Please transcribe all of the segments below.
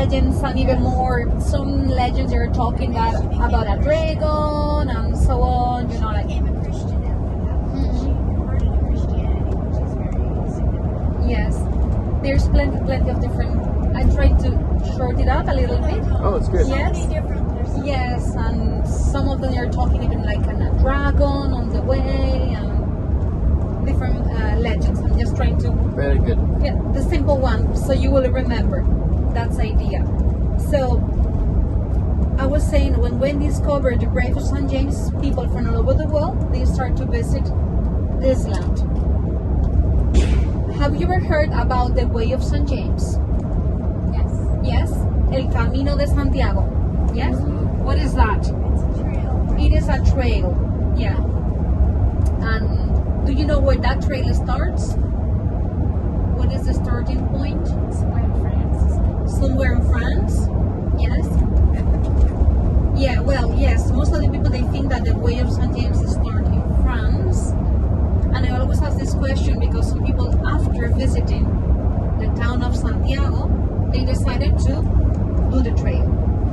legends, and even more, some legends are talking about a dragon and so on, you know, like. Became a Christian after that. She converted to Christianity, which is very significant. Yes, there's plenty of different. I tried to short it up a little bit. Oh, it's good. Yes. Yes, and some of them are talking even like a dragon on the way and different legends. I'm just trying to. Very good. Yeah, the simple one, so you will remember. That's the idea. So I was saying, when discovered the grave of St. James, people from all over the world, they start to visit this land. Have you ever heard about the way of St. James? Yes. Yes? El Camino de Santiago. Yes? What is that? It's a trail. It is a trail. Yeah. And do you know where that trail starts? What is the starting point? Somewhere in France. Somewhere in France? Yes? Yeah, well, yes. Most of the people, they think that the way of St. James starts in France. And I always ask this question because some people, after visiting the town of Santiago, they decided to do the trail.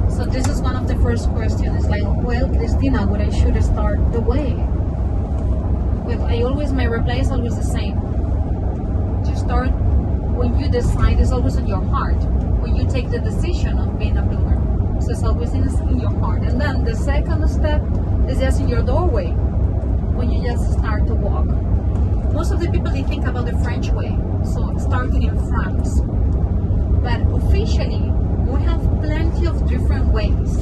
So this is one of the first questions. It's like, well, Cristina, where I should start the way? Well, my reply is always the same. You start when you decide. It's always in your heart. When you take the decision of being a pilgrim, so it's always in your heart. And then the second step is just in your doorway, when you just start to walk. Most of the people, they think about the French way, so starting in France. But officially, we have plenty of different ways.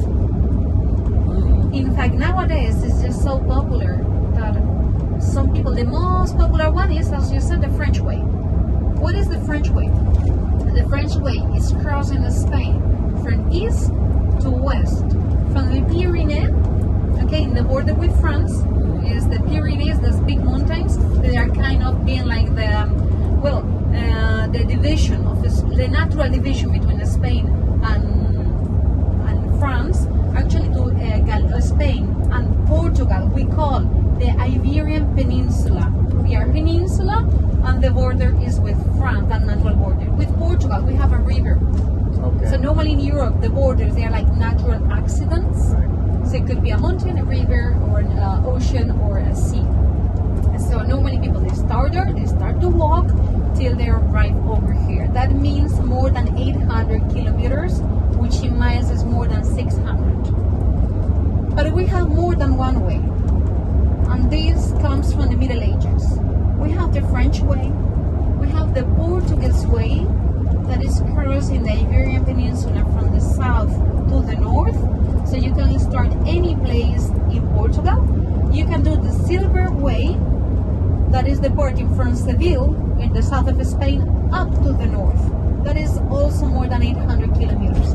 In fact, nowadays it's just so popular that some people, the most popular one is, as you said, the French way. What is the French way? The French way is crossing Spain from east to west, from the Pyrenees, okay, in the border with France, is the Pyrenees, those big mountains. They are kind of being like the division of the natural division between Spain and France, actually to Spain and Portugal. We call the Iberian Peninsula. We are peninsula, and the border is with France, and natural border. With Portugal, we have a river. Okay. So normally in Europe, the borders, they are like natural accidents. Right. So it could be a mountain, a river, or an ocean, or a sea. And so normally people, they start there, they start to walk till they arrive over here. That means more than 800 kilometers, which in miles is more than 600. But we have more than one way. And this comes from the Middle Ages. We have the French way, we have the Portuguese way, that is crossing the Iberian Peninsula from the south to the north. So you can start any place in Portugal. You can do the Silver Way, that is departing from Seville in the south of Spain up to the north. That is also more than 800 kilometers.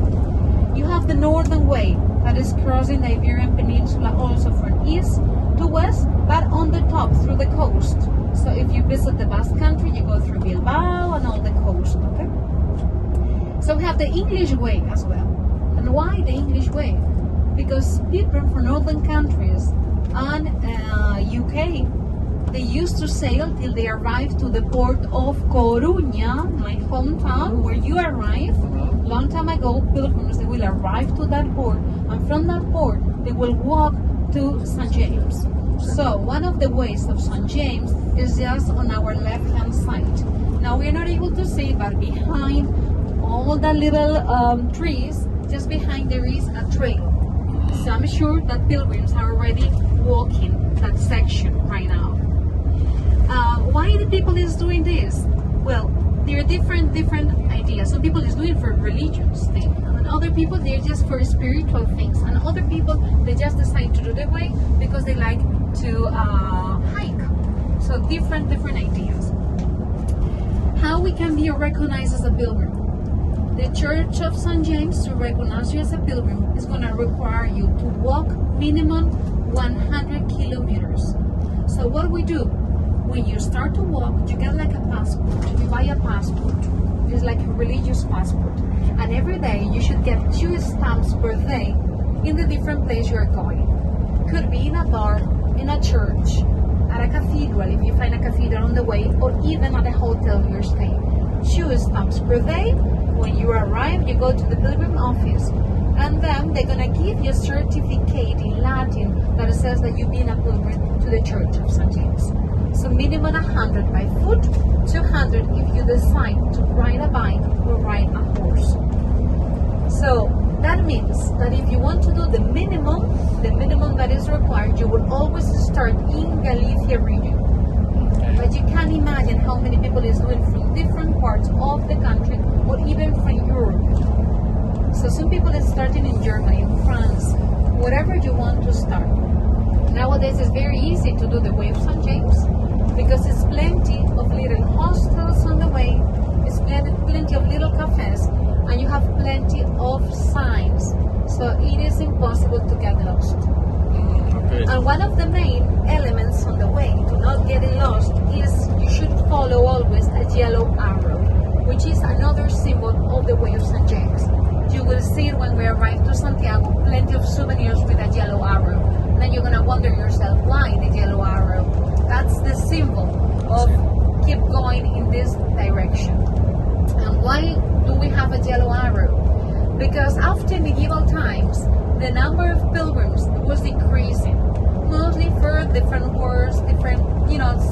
You have the Northern Way, that is crossing the Iberian Peninsula also from east to west, but on the top through the coast. So if you visit the Basque Country, you go through Bilbao and all the coast, okay? So we have the English Way as well. And why the English Way? Because people from northern countries and UK, they used to sail till they arrived to the port of Coruña, my hometown, where you arrive. Long time ago, pilgrims, they will arrive to that port, and from that port, they will walk to St. James. So one of the ways of St. James is just on our left-hand side. Now we're not able to see, but behind all the little trees, just behind there is a trail. So I'm sure that pilgrims are already walking that section right now. Why the people is doing this? Well, there are different ideas. Some people is doing it for religious thing, and other people, they're just for spiritual things, and other people, they just decide to do the way because they like to hike. So different ideas. How we can be recognized as a pilgrim? The Church of St. James, to recognize you as a pilgrim, is going to require you to walk minimum 100 kilometers. So what we do, when you start to walk, you get like a passport. You buy a passport. It's like a religious passport. And every day you should get 2 stamps per day in the different place you're going. Could be in a bar, in a church, at a cathedral, if you find a cathedral on the way, or even at a hotel you're staying. 2 stamps per day When you arrive, you go to the pilgrim office, and then they're gonna give you a certificate in Latin that says that you've been a pilgrim to the Church of St. James. So minimum 100 by foot, 200 if you decide to ride a bike or ride a horse. So that means that if you want to do the minimum that is required, you will always start in Galicia region. But you can imagine how many people is doing from different parts of the country or even from Europe. So some people are starting in Germany, in France, wherever you want to start. Nowadays it's very easy to do the Way of St. James because it's plenty of little hostels on the way, it's plenty of little cafes, and you have plenty of signs. So it is impossible to get lost. Okay. And one of the main elements on the way to not getting lost is you should follow always a yellow arrow, which is another symbol of the Way of St. James. You will see it when we arrive to Santiago, plenty of souvenirs with a yellow arrow. Then you're gonna wonder yourself, why the yellow arrow? That's the symbol of keep going in this direction. And why do we have a yellow arrow? Because after medieval times, the number of pilgrims was decreasing, mostly for different wars, different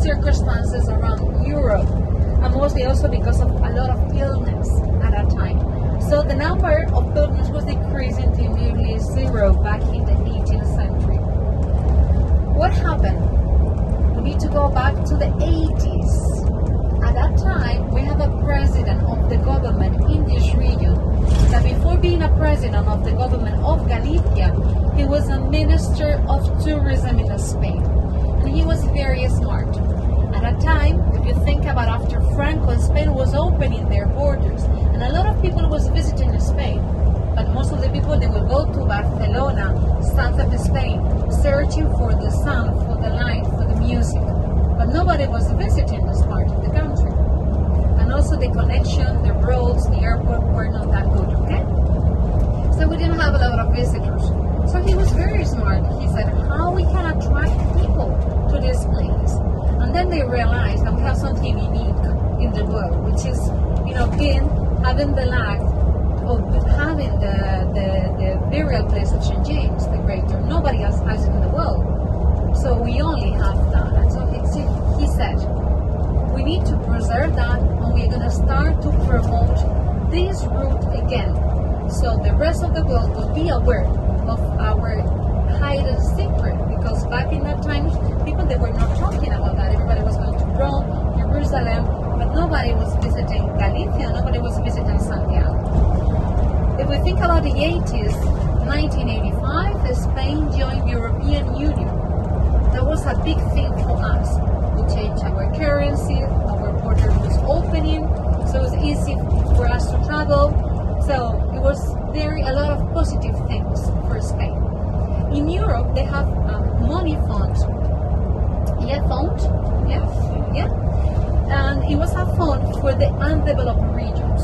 circumstances around Europe, and mostly also because of a lot of illness at that time. So the number of pilgrims was decreasing to nearly zero back in the 18th century. What happened? We need to go back to the 80s. At that time, we have a president of the government in this region that before being a president of the government of Galicia, he was a minister of tourism in Spain. And he was very smart. At that time, if you think about after Franco, Spain was opening their borders, and a lot of people was visiting Spain. But most of the people, they will go to Barcelona, south of Spain, searching for the sun, for the light, for the music. But nobody was visiting this part of the country. And also the connection, the roads, the airport were not that good, okay? So we didn't have a lot of visitors. So he was very smart. He said, how we can attract people to this place? And then they realized that we have something unique in the world, which is, having the lack of having the burial place of St. James the Greater. Nobody else has it in the world. So we only have that. And so he said, we need to preserve that, and we're going to start to promote this route again. So the rest of the world will be aware of our hidden secret, because back in that time, people, they were not talking about that. Everybody was going to Rome, Jerusalem, but nobody was visiting Galicia, nobody was visiting Santiago. If we think about the 80s, 1985, Spain joined European Union. That was a big thing for us. We changed our currency, our border was opening, so it was easy for us to travel. So it was a lot of positive things for Spain. In Europe, they have a money fund. And it was a fund for the undeveloped regions,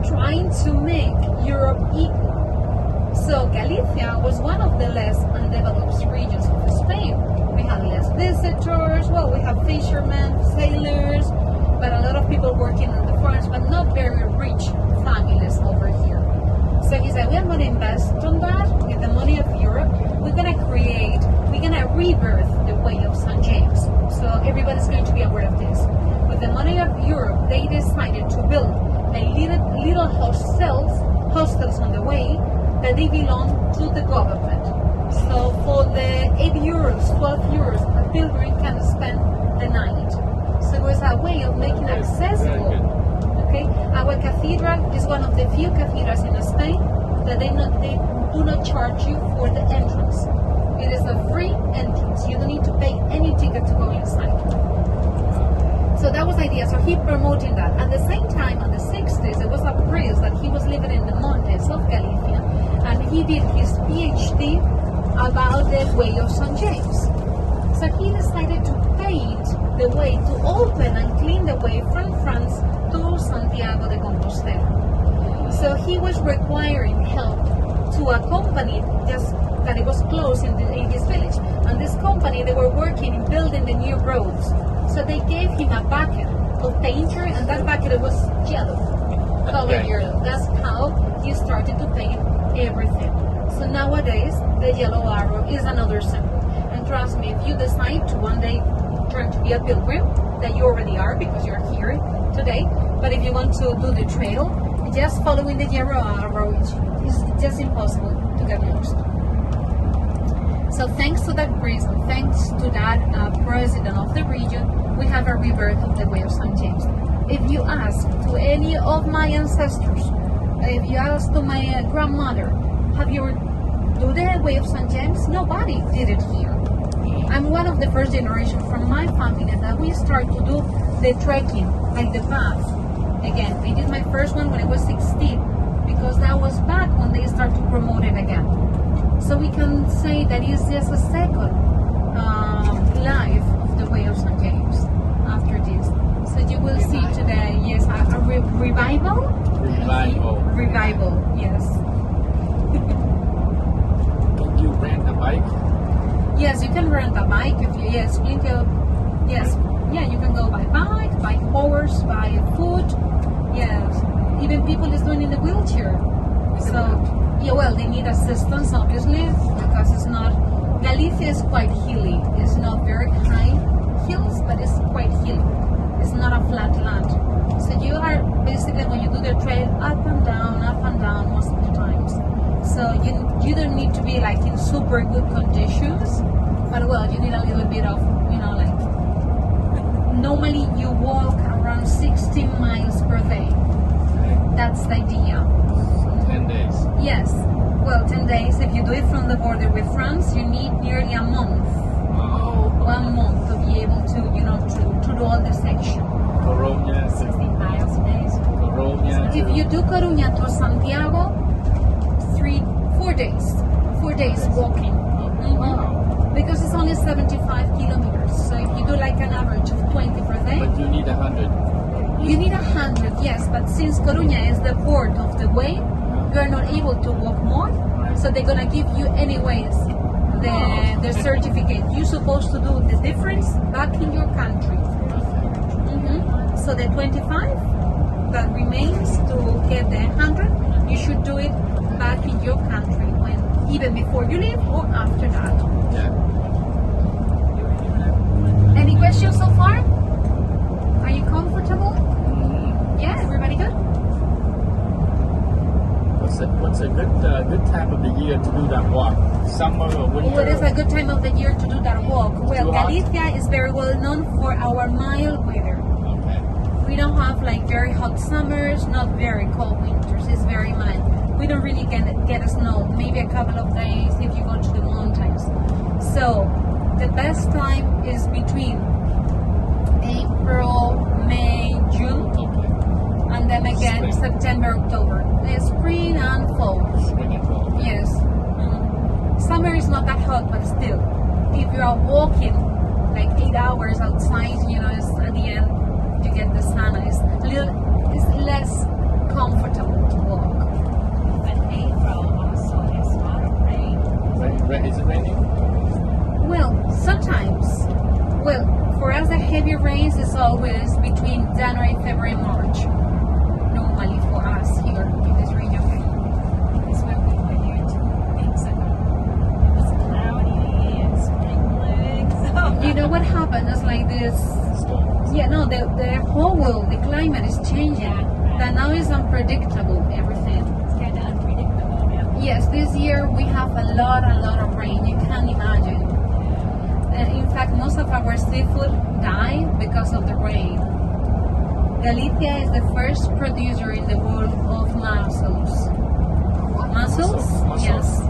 trying to make Europe equal. So Galicia was one of the less undeveloped regions of Spain. We have less visitors, we have fishermen, sailors, but a lot of people working on the farms, but not very rich families over here. So he said, we're going to invest on that with the money of Europe. We're going to rebirth the Way of St. James. So everybody's going to be aware of this. With the money of Europe, they decided to build a little hostels on the way that they belong to the government. So for the 8 euros, 12 euros, a pilgrim can spend the night. So it was a way of making accessible. Okay, our cathedral is one of the few cathedrals in Spain that they do not charge you for the entrance. It is a free entrance. You don't need to pay any ticket to go inside. So that was the idea. So he promoting that. At the same time, in the 60s, there was a priest that he was living in the mountains of Galicia, and he did his PhD about the Way of St. James. So he decided to paint the way, to open and clean the way from France to Santiago de Compostela. So he was requiring help to a company just that it was close in his village. And this company, they were working in building the new roads. So they gave him a bucket of painter, and that bucket was yellow. year. That's how he started to paint everything. So nowadays, the yellow arrow is another symbol. And trust me, if you decide to one day turn to be a pilgrim, that you already are because you're here today, but if you want to do the trail, just following the yellow arrow is just impossible to get lost. So thanks to that reason, thanks to that president of the region, we have a rebirth of the Way of St. James. If you ask to any of my ancestors, if you ask to my grandmother, have you do the Way of St. James? Nobody did it here. I'm one of the first generation from my family that we start to do the trekking, like the path. Again, I did my first one when I was 16, because that was back when they started to promote it again. So we can say that it's just a second life of the Way of St. James after this. So you will see today, yes, a revival? Revival, yes. Can you rent a bike? Yes, you can rent a bike if you, yes, yeah, you can go by bike, by horse, by foot, yes. Even people is doing in the wheelchair. So, yeah, well, they need assistance, obviously, because it's not, Galicia is quite hilly. It's not very high hills, but it's quite hilly. It's not a flat land. So you are basically, when you do the trail, up and down most of the times. So you don't need to be like in super good conditions, but well, you need a little bit of, like, normally you walk around 16 miles per day. That's the idea. 10 days. Yes. Well, 10 days. If you do it from the border with France, you need nearly a month. Oh. 1 month to be able to, to do all the section. Coruña. 16 miles a day. Coruña. If you do Coruña to Santiago, 4 days. 4 days walking. Wow. Because it's only 75 kilometers. So if you do like an average of 20 per day, But you need 100. you need 100, yes. But since Coruña is the port of the way, you are not able to walk more. So they're gonna give you anyways the certificate. You're supposed to do the difference back in your country. So the 25 that remains to get the 100, you should do it back in your country, even before you leave or after that. Yeah. Any questions so far? Are you comfortable? Yeah, everybody good? What's a good time of the year to do that walk? Summer or winter? What is a good time of the year to do that walk? Well, Too hot? Galicia is very well known for our mild weather. Okay. We don't have like very hot summers, not very cold winters. It's very mild. We don't really get snow. Maybe a couple of days if you go to the mountains. So the best time is between April, May, June, and then again Spring. September, October. Spring and fall. Spring and fall. Yes. Summer is not that hot, but still, if you are walking like 8 hours outside, it's at the end you get the sun. It's less comfortable to walk. But April also is not rain. Is it raining? Well, sometimes. Well, for us, the heavy rains is always between January, February, March. Normally for us here in this region. Because when we were here 2 weeks ago, it was cloudy and sprinkling. So You know what happened? It's like this. Storm. Yeah, no, the whole world, the climate is changing. Yeah. That now is unpredictable, everything. it's kind of unpredictable. Yeah. Yes, this year we have a lot of rain. You can't imagine. In fact, most of our seafood die because of the rain. Galicia is the first producer in the world of mussels. Mussels? Mussels. Yes.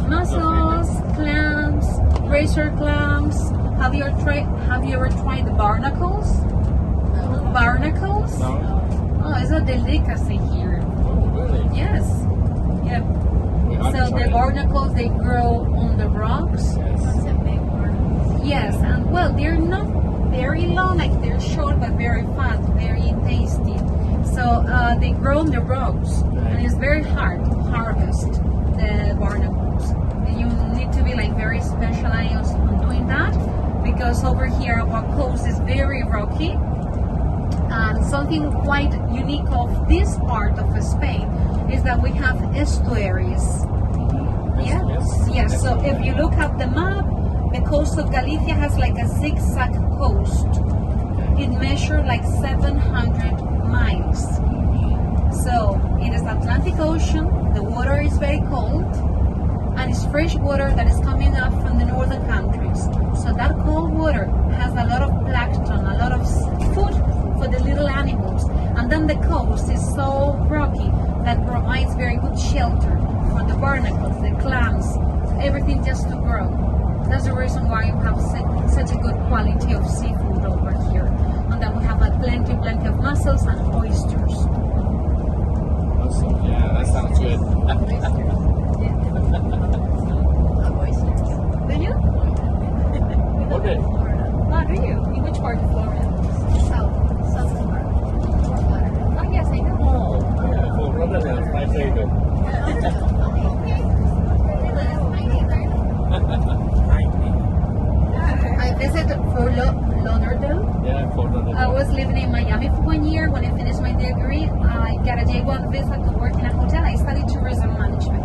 Mussels, clams, razor clams. Have you ever tried the barnacles? Barnacles? No? Oh, it's a delicacy here. Oh, really? Yes. Yep. We ought to So try the it. barnacles, they grow on the rocks. Yes. That's a big one. Yes, and well, they're not very long, like they're short but very fat, very tasty. So they grow on the rocks, and it's very hard to harvest the barnacles. You need to be like very specialized on doing that, because over here our coast is very rocky, and something quite unique of this part of Spain is that we have estuaries. Yes. So if you look at the map, the coast of Galicia has like a zigzag coast. It measures like 700 miles. So it is Atlantic Ocean. The water is very cold, and it's fresh water that is coming up from the northern countries. So that cold water has a lot of plankton, a lot of food for the little animals. And then the coast is so rocky that provides very good shelter for the barnacles, the clams, everything just to grow. That's the reason why you have such a good quality of seafood over here. And then we have plenty of mussels and oysters. Awesome. Yeah, that sounds good. Do you? Okay. Oh, do you? In which part of Florida? South Florida. Oh, yes, I know. Oh, yeah, Fort Lauderdale is my favorite. I visited Fort Lauderdale. Yeah, Fort Lauderdale. I was living in Miami for 1 year. When I finished my degree, I got a J1 visa to work in a hotel. I studied tourism management,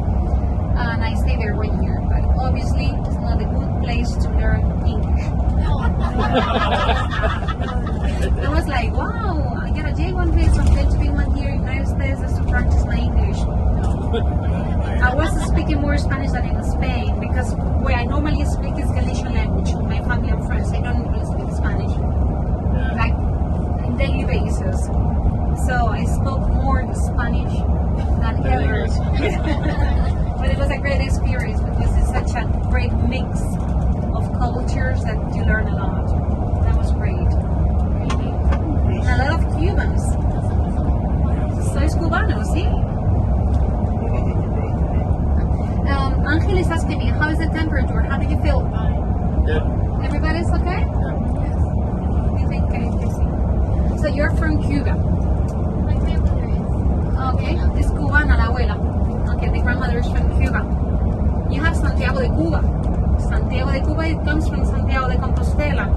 and I stayed there 1 year. But obviously, it's not a good place to learn English. I was like, wow, I got a J1 visa. I'm going to be 1 year in the United States just to practice my English. I was speaking more Spanish than in Spain because where I normally speak is Galician language with my family and friends. I don't really speak Spanish, like on daily basis. So I spoke more Spanish than ever. But it was a great experience because it's such a great mix of cultures that you learn a lot. That was great. And a lot of Cubans. Sois cubano, sí. Angel is asking me, how is the temperature? How do you feel? Good. Everybody's okay? You think okay? So you're from Cuba. My grandmother is. Okay. It's cubana, la abuela. Okay, the grandmother is from Cuba. You have Santiago de Cuba. Santiago de Cuba, it comes from Santiago de Compostela.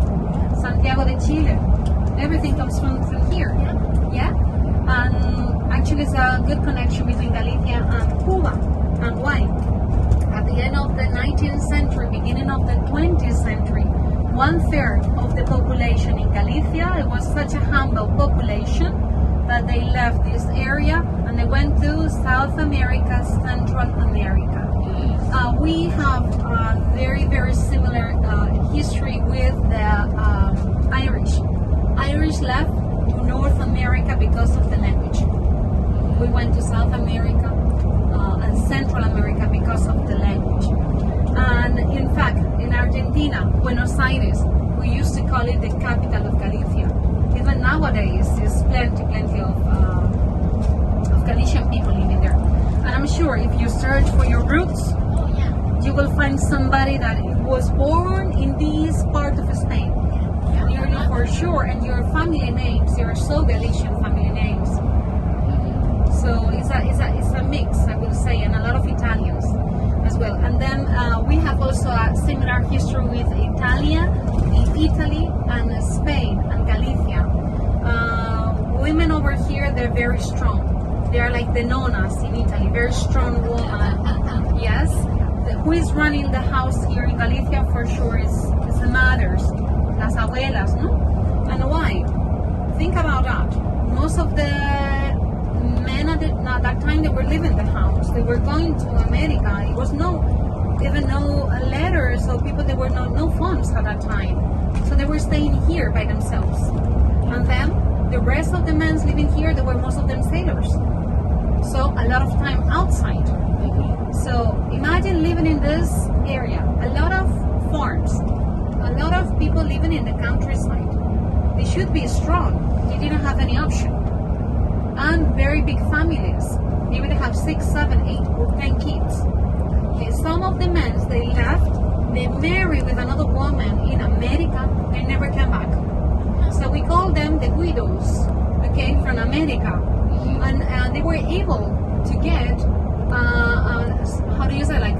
Santiago de Chile. Everything comes from here. Yeah? And actually it's a good connection between Galicia and Cuba. And why? At the end of the 19th century, beginning of the 20th century, 1/3 of the population in Galicia, it was such a humble population that they left this area and they went to South America, Central America. We have a very, very similar history with the Irish. Irish left to North America because of the language. We went to South America and Central America because of the language. And in fact, in Argentina, Buenos Aires, we used to call it the capital of Galicia. Even nowadays, there's plenty of Galician people living there. And I'm sure if you search for your roots, you will find somebody that was born in this part of Spain. Nearly for sure, and your family names, they are so Galician family names. So it's a mix, I will say, and a lot of Italians as well. And then we have also a similar history with Italy and Spain and Galicia. Women over here, they're very strong. They are like the nonas in Italy, very strong woman. Yes. Who is running the house here in Galicia for sure is the mothers, las abuelas, no? And why? Think about that. Most of the men at that time, they were leaving the house. They were going to America. It was even no letters, so people, there were no phones at that time. So they were staying here by themselves. And then the rest of the men living here, they were most of them sailors. So a lot of time outside. So imagine living in this area, a lot of farms, a lot of people living in the countryside. They should be strong. They didn't have any option. And very big families. They would have 6, 7, 8, or 10 kids. Okay, some of the men, they left, they married with another woman in America, they never came back. So we call them the widows, okay, from America. And they were able to get how do you say, like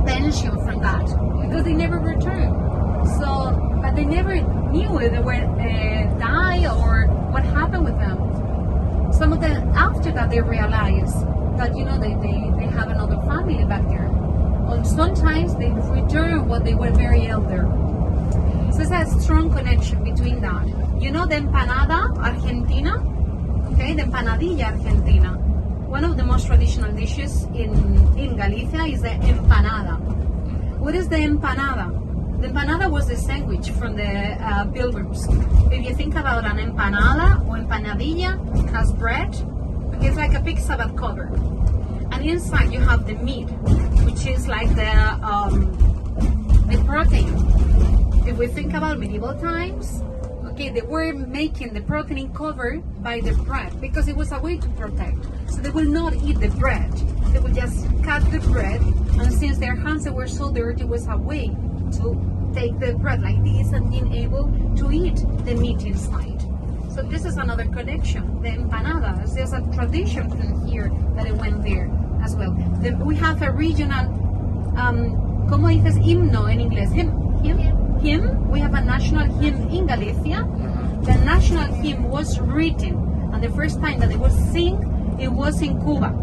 pension from that, because they never returned. So, but they never knew if they were die or what happened that they realize that, you know, they have another family back there. And sometimes they return when they were very elder. So there's a strong connection between that. You know the empanada Argentina? Okay, the empanadilla Argentina. One of the most traditional dishes in Galicia is the empanada. What is the empanada? The empanada was the sandwich from the pilgrims. If you think about an empanada or empanadilla, it has bread. It's like a pizza but covered. And inside you have the meat, which is like the protein. If we think about medieval times, okay, they were making the protein covered by the bread because it was a way to protect. So they will not eat the bread. They would just cut the bread, and since their hands were so dirty, it was a way to take the bread like this and being able to eat the meat inside. So this is another connection. The empanadas, there's a tradition from here that it went there as well. We have a regional, ¿cómo dices himno en inglés? Hymn. We have a national hymn in Galicia. The national hymn was written, and the first time that it was sing, it was in Cuba.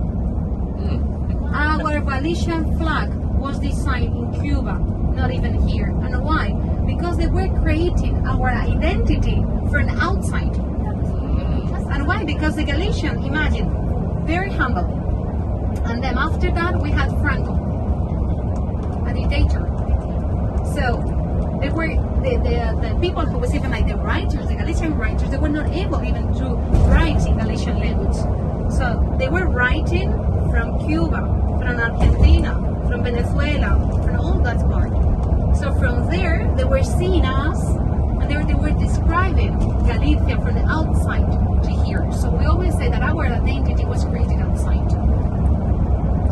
Our Galician flag was designed in Cuba, not even here. And why? Because they were creating our identity from outside. And why? Because the Galician, imagine, very humble. And then after that, we had Franco, a dictator. So they were the people who was even like the writers, the Galician writers, they were not able even to write in Galician language. So they were writing from Cuba, from Argentina, from Venezuela, from all that part. So from there, they were seeing us, and they were describing Galicia from the outside to here. So we always say that our identity was created outside.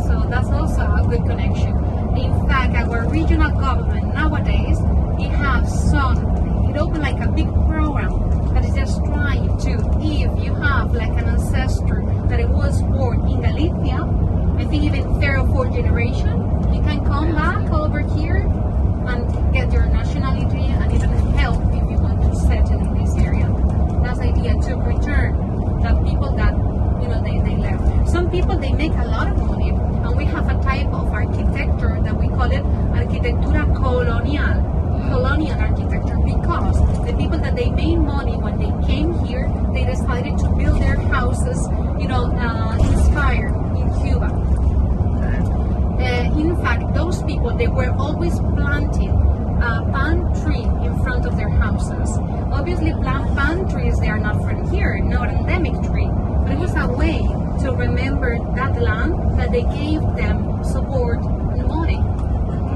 So that's also a good connection. In fact, our regional government nowadays, it opened like a big program that is just trying to, if you have like an ancestor that it was born in Galicia, I think even third or fourth generation, you can come back over here and get your nationality and even help if you want to settle in this area. That's the idea, to return the people that, you know, they left. Some people, they make a lot of money, and we have a type of architecture that we call it arquitectura colonial architecture, because the people that they made money when they came here, they decided to build their houses, you know, inspired in Cuba. In fact, those people, they were always planting a palm tree in front of their houses. Obviously, palm trees, they are not from here, not an endemic tree, but it was a way to remember that land that they gave them support and money.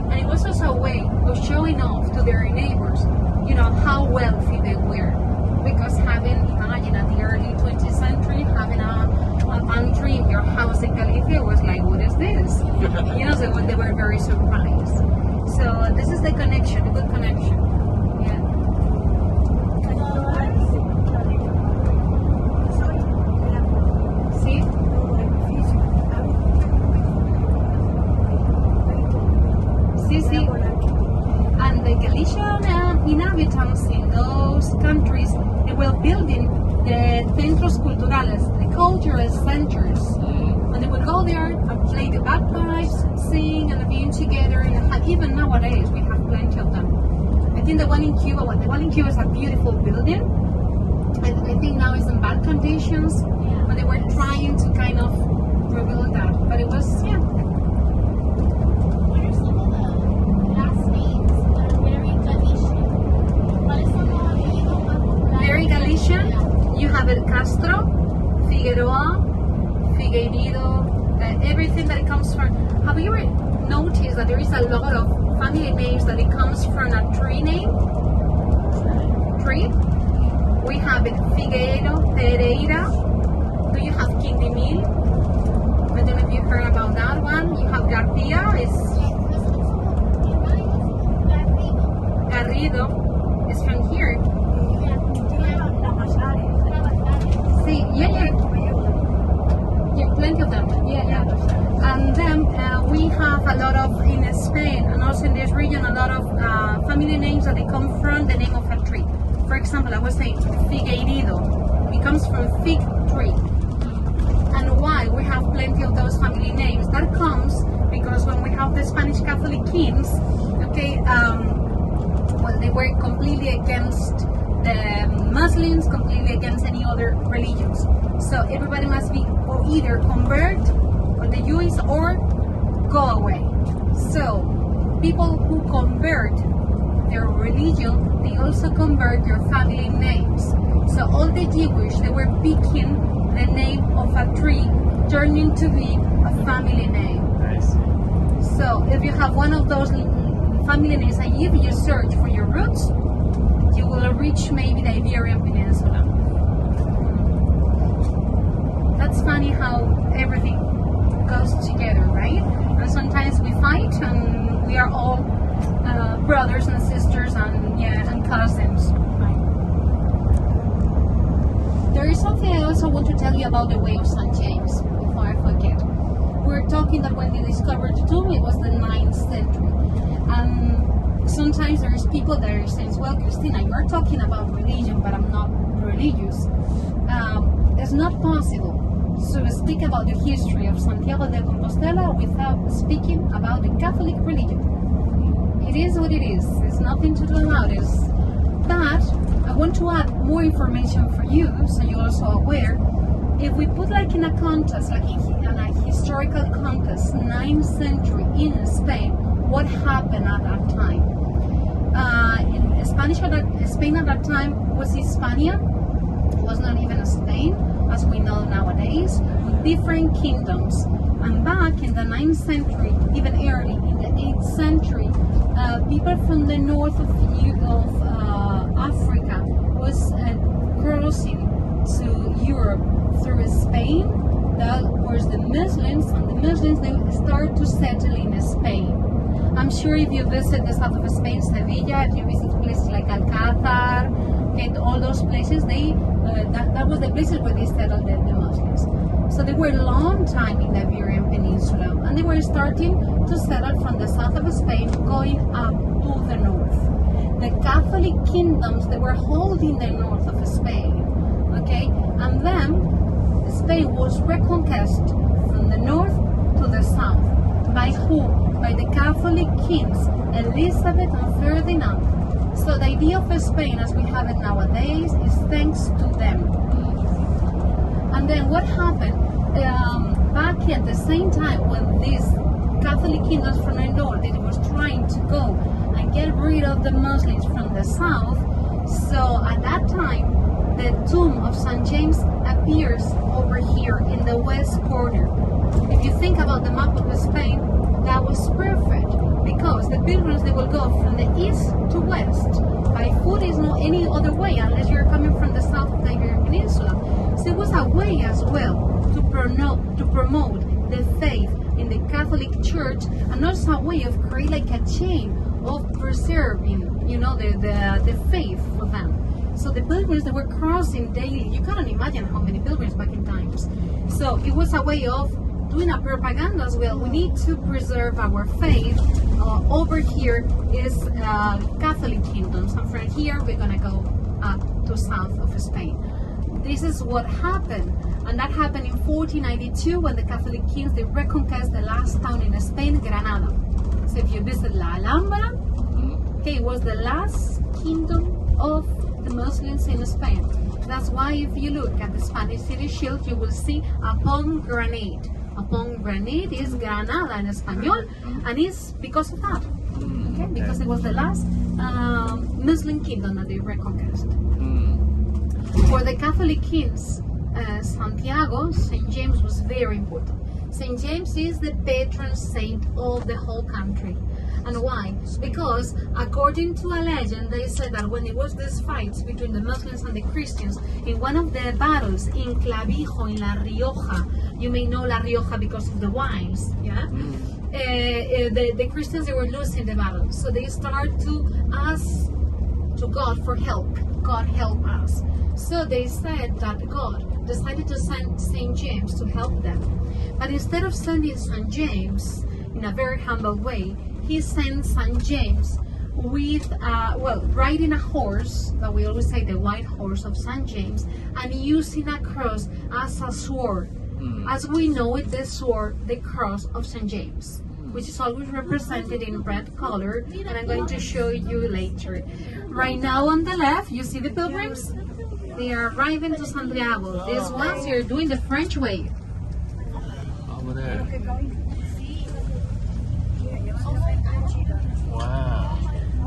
And it was also a way of showing off to their neighbors, you know, how wealthy they were. Because imagine at the early 20th century, having a palm tree in your house in Galicia was like, what is this? You know, so they were very surprised. So this is the connection, the good connection. Yeah. See? See. And the Galician inhabitants in those countries, they were building the centros culturales, the cultural centers. And they would go there and play the bagpipes, sing, and being together. And even nowadays, we have plenty of them. I think the one in Cuba is a beautiful building. I think now it's in bad conditions, but they were trying to kind of rebuild that. But it was, yeah. What are some of the last names that are very Galician? ¿Cuáles son los apellidos más populares? Very Galician. You have El Castro, Figueroa, Figueiredo, everything that it comes from. Have you ever noticed that there is a lot of family names that it comes from a tree name? Tree? We have it Figueiredo, Pereira. Do you have Quindimil? I don't know if you heard about that one. You have Garcia, Garrido is from here. See, yeah. Plenty of them. Yeah. And then we have a lot of, in Spain and also in this region, a lot of family names that they come from the name of a tree. For example, I was saying Figueiredo. It comes from fig tree. And why we have plenty of those family names. That comes because when we have the Spanish Catholic kings, okay, well, they were completely against the Muslims, completely against any other religions. So everybody must be or either convert or the Jews or go away. So people who convert their religion, they also convert their family names. So all the Jewish, they were picking the name of a tree, turning to be a family name. I see. So if you have one of those family names, and if you search for your roots, you will reach maybe the Iberian Peninsula. That's funny how everything goes together, right? And sometimes we fight, and we are all brothers and sisters and cousins. Right? There is something I also want to tell you about the Way of St. James before I forget. We're talking that when they discovered the tomb, it was the 9th century. Sometimes there's people that are saying, well, Cristina, you're talking about religion, but I'm not religious. It's not possible to speak about the history of Santiago de Compostela without speaking about the Catholic religion. It is what it is. There's nothing to do about it. But I want to add more information for you, so you're also aware. If we put like in a contest, like in a historical contest, 9th century in Spain, what happened at that time? In Spain at that time was Hispania. It was not even Spain, as we know nowadays, with different kingdoms. And back in the 9th century, even early in the 8th century, people from the north of Africa was crossing to Europe through Spain. That was the Muslims, and the Muslims, they start to settle in Spain. I'm sure if you visit the south of Spain, Sevilla, if you visit places like Alcázar, and all those places, that was the places where they settled the Muslims. So they were a long time in the Iberian Peninsula, and they were starting to settle from the south of Spain, going up to the north. The Catholic kingdoms, they were holding the north of Spain, okay? And then Spain was reconquered from the north to the south. By who? By the Catholic kings, Elizabeth and Ferdinand. So the idea of Spain as we have it nowadays is thanks to them. And then what happened? Back at the same time when these Catholic kingdoms from the north, they was trying to go and get rid of the Muslims from the south. So at that time, the tomb of St. James appears over here in the west corner. If you think about the map of Spain, that was perfect because the pilgrims, they will go from the east to west. By foot is no any other way unless you're coming from the south of the Iberian Peninsula. So it was a way as well to promote the faith in the Catholic Church, and also a way of creating like a chain of preserving, you know, the faith for them. So the pilgrims, they were crossing daily. You cannot imagine how many pilgrims back in times. So it was a way of doing a propaganda as well. We need to preserve our faith. Over here is Catholic kingdoms, and from here we're gonna go up to south of Spain. This is what happened, and that happened in 1492 when the Catholic kings, they reconquered the last town in Spain, Granada. So if you visit La Alhambra, okay, it was the last kingdom of the Muslims in Spain. That's why if you look at the Spanish city shield, you will see a pomegranate. A pomegranate is Granada in Espanol, and it's because of that. Okay, because it was the last Muslim kingdom that they reconquered. For the Catholic kings, Santiago, St. James was very important. St. James is the patron saint of the whole country. And why? Because according to a legend, they said that when there was this fights between the Muslims and the Christians, in one of the battles in Clavijo, in La Rioja, you may know La Rioja because of the wines, yeah? The Christians, they were losing the battle. So they start to ask to God for help. God help us. So they said that God decided to send St. James to help them. But instead of sending St. James in a very humble way, he sent St. James with, riding a horse, that we always say the white horse of St. James, and using a cross as a sword. As we know it, the sword, the cross of St. James, which is always represented in red color, and I'm going to show you later. Right now on the left, you see the pilgrims? They are arriving to Santiago. These ones are doing the French way. Over there. Wow.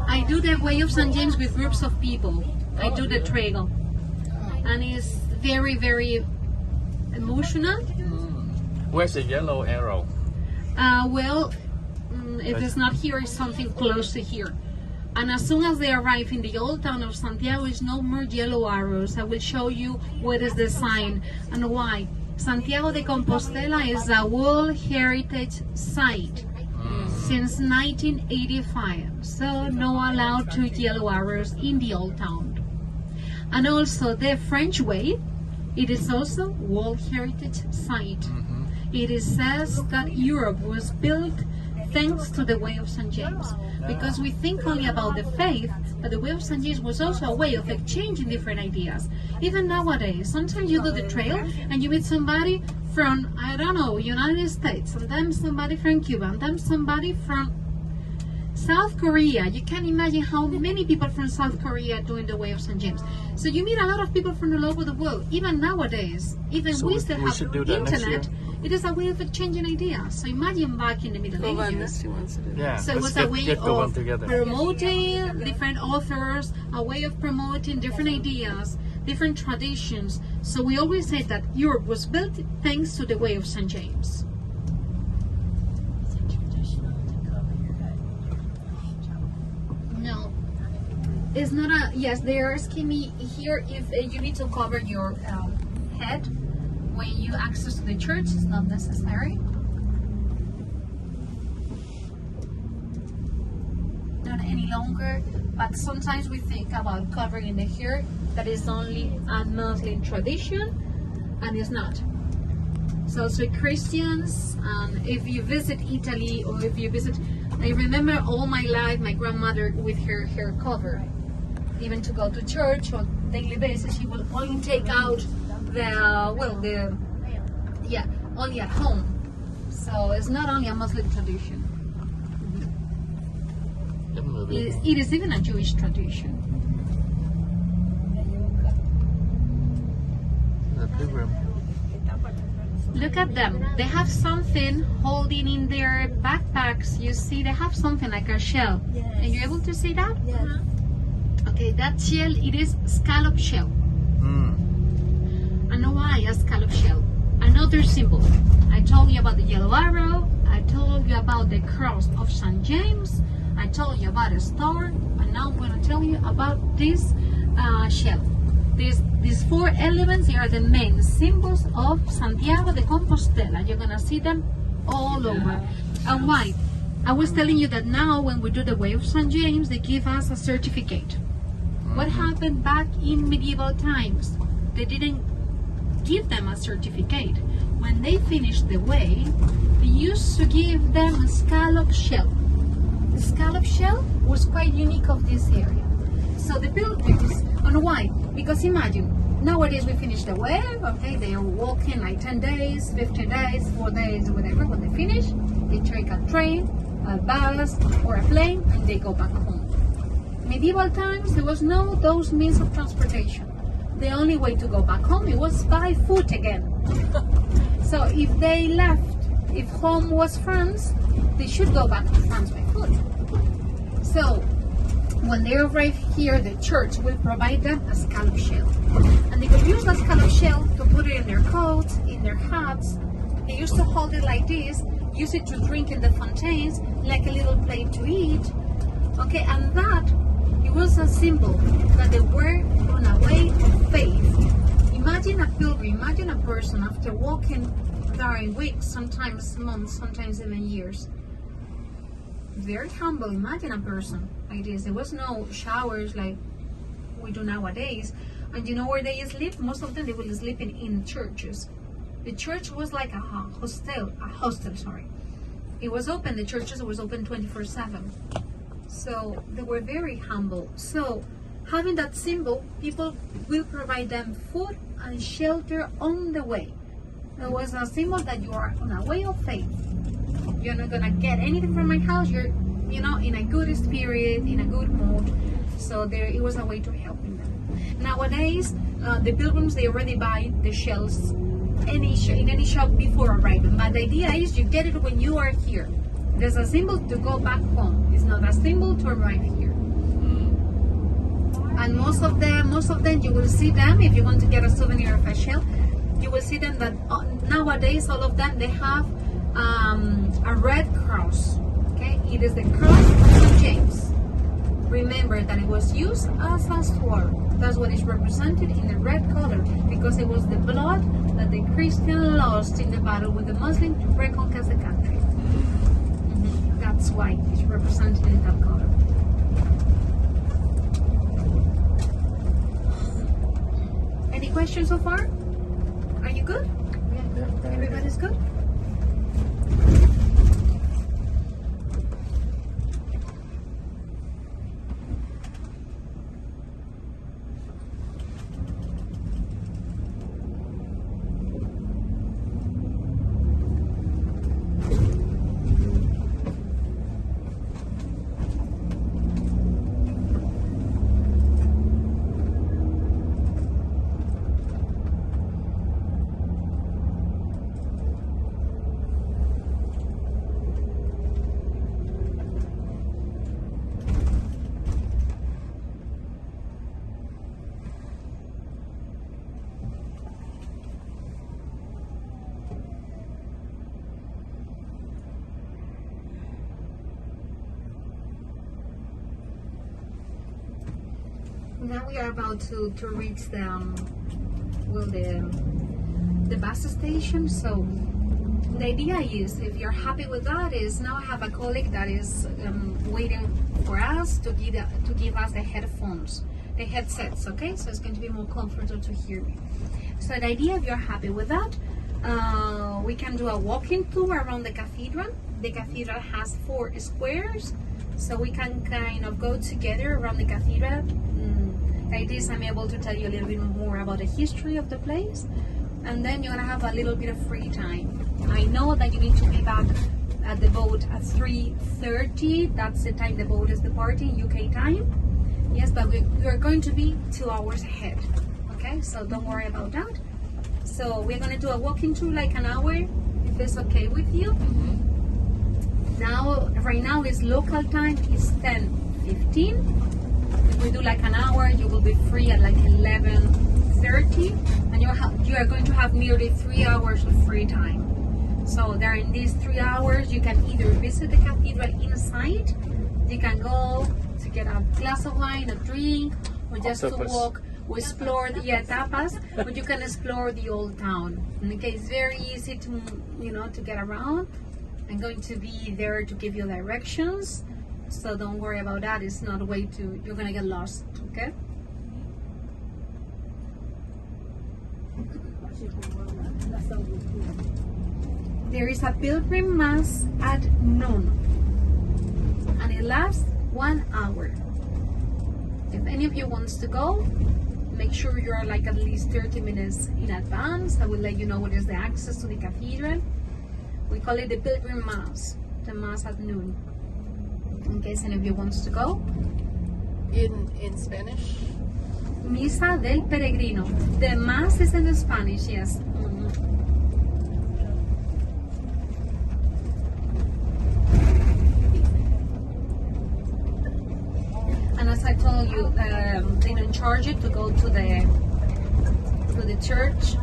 I do the way of St. James with groups of people. I do the trail. And it's very, very emotional. Where's the yellow arrow? If it's not here, it's something close to here. And as soon as they arrive in the old town of Santiago, there's no more yellow arrows. I will show you what is the sign and why. Santiago de Compostela is a World Heritage Site since 1985. So no allowed to yellow arrows in the old town. And also the French way, it is also World Heritage Site. It says that Europe was built thanks to the way of St. James, because we think only about the faith, but the way of St. James was also a way of exchanging different ideas. Even nowadays, sometimes you do the trail and you meet somebody from, I don't know, United States, sometimes somebody from Cuba, and then somebody from South Korea. You can imagine how many people from South Korea doing the way of St. James. So you meet a lot of people from all over the world, even nowadays. Even So we still we have should do that next internet. year. It is a way of exchanging ideas. So imagine back in the Middle Ages. Yeah. So it let's was a way get going of together. promoting different authors, a way of promoting different ideas, different traditions. So we always say that Europe was built thanks to the way of St. James. No, it's not a. Yes, they are asking me here if you need to cover your head when you access to the church. It's not necessary. Not any longer, but sometimes we think about covering the hair. That is only a Muslim tradition, and it's not. So Christians, and if you visit Italy or if you visit, I remember all my life my grandmother with her hair covered. Even to go to church on daily basis, she will only take out only at home. So it's not only a Muslim tradition. It is even a Jewish tradition. The pilgrim. Look at them. They have something holding in their backpacks. You see, they have something like a shell. Yes. Are you able to see that? Yes. Okay, that shell, it is scallop shell. And why a scallop shell? Another symbol. I told you about the yellow arrow. I told you about the cross of St. James. I told you about a star. And now I'm going to tell you about this shell. These four elements, they are the main symbols of Santiago de Compostela. You're going to see them all over. And why? I was telling you that now when we do the way of St. James, they give us a certificate. What happened back in medieval times? They didn't give them a certificate. When they finished the way, they used to give them a scallop shell. The scallop shell was quite unique of this area. So the pilgrims, and why? Because imagine, nowadays we finish the way, okay, they are walking like 10 days, 15 days, 4 days, whatever. When they finish, they take a train, a bus, or a plane, and they go back home. Medieval times, there was no those means of transportation. The only way to go back home, it was by foot again. So if they left, if home was France, they should go back to France by foot. So when they arrive here, the church will provide them a scallop shell. And they will use that scallop shell to put it in their coats, in their hats. They used to hold it like this, use it to drink in the fountains, like a little plate to eat. Okay, and that, it was a symbol that they were on a way of faith. Imagine a pilgrim, imagine a person after walking there in weeks, sometimes months, sometimes even years. Very humble. Imagine a person like this. There was no showers like we do nowadays. And you know where they sleep? Most of them, they will sleep in churches. The church was like a hostel, sorry. It was open, the churches was open 24/7. So they were very humble. So having that symbol, people will provide them food and shelter on the way. It was a symbol that you are on a way of faith. You're not gonna get anything from my house. You're, in a good spirit, in a good mood. So it was a way to helping them. Nowadays, the pilgrims, they already buy the shells in any shop before arriving. But the idea is you get it when you are here. There's a symbol to go back home. It's not a symbol to arrive here. And most of them, you will see them if you want to get a souvenir of a shell. You will see them that nowadays all of them they have a red cross. Okay, it is the cross of St. James. Remember that it was used as a sword. That's what is represented in the red color because it was the blood that the Christian lost in the battle with the Muslim to reconquer the country. That's why it's represented in that color. Any questions so far? Are you good? Everybody's good? Now we are about to reach the bus station. So the idea is, if you're happy with that, is now I have a colleague that is waiting for us to give us the headphones, the headsets. Okay, so it's going to be more comfortable to hear me. So the idea, if you're happy with that, we can do a walking tour around the cathedral. The cathedral has 4 squares, so we can kind of go together around the cathedral. Like this, I'm able to tell you a little bit more about the history of the place, and then you're gonna have a little bit of free time. I know that you need to be back at the boat at 3:30. That's the time the boat is departing, UK time. Yes, but we're going to be 2 hours ahead. Okay, so don't worry about that. So we're gonna do a walking tour like an hour, if it's okay with you. Now, right now is local time. It's 10:15. If we do like an hour, you will be free at like 11:30, and you are going to have nearly 3 hours of free time. So during these 3 hours, you can either visit the cathedral inside, you can go to get a glass of wine, a drink, or just to walk, or explore the tapas, but you can explore the old town. Okay, it's very easy to to get around. I'm going to be there to give you directions. So don't worry about that. It's not a way you're gonna get lost, okay? There is a pilgrim mass at noon, and it lasts 1 hour. If any of you wants to go, make sure you're like at least 30 minutes in advance. I will let you know what is the access to the cathedral. We call it the pilgrim mass, the mass at noon. In case any of you wants to go. In Spanish? Misa del Peregrino. The mass is in Spanish, yes. And as I told you, they don't charge you to go to the church.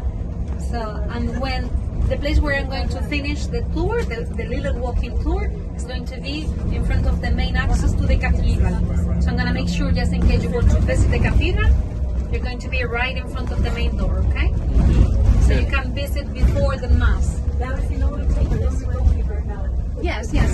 So, and when the place where I'm going to finish the tour, the little walking tour, is going to be in front of the main access to the cathedral. So I'm going to make sure, just in case you want to visit the cathedral, you're going to be right in front of the main door, okay? So you can visit before the mass. Yes, yes.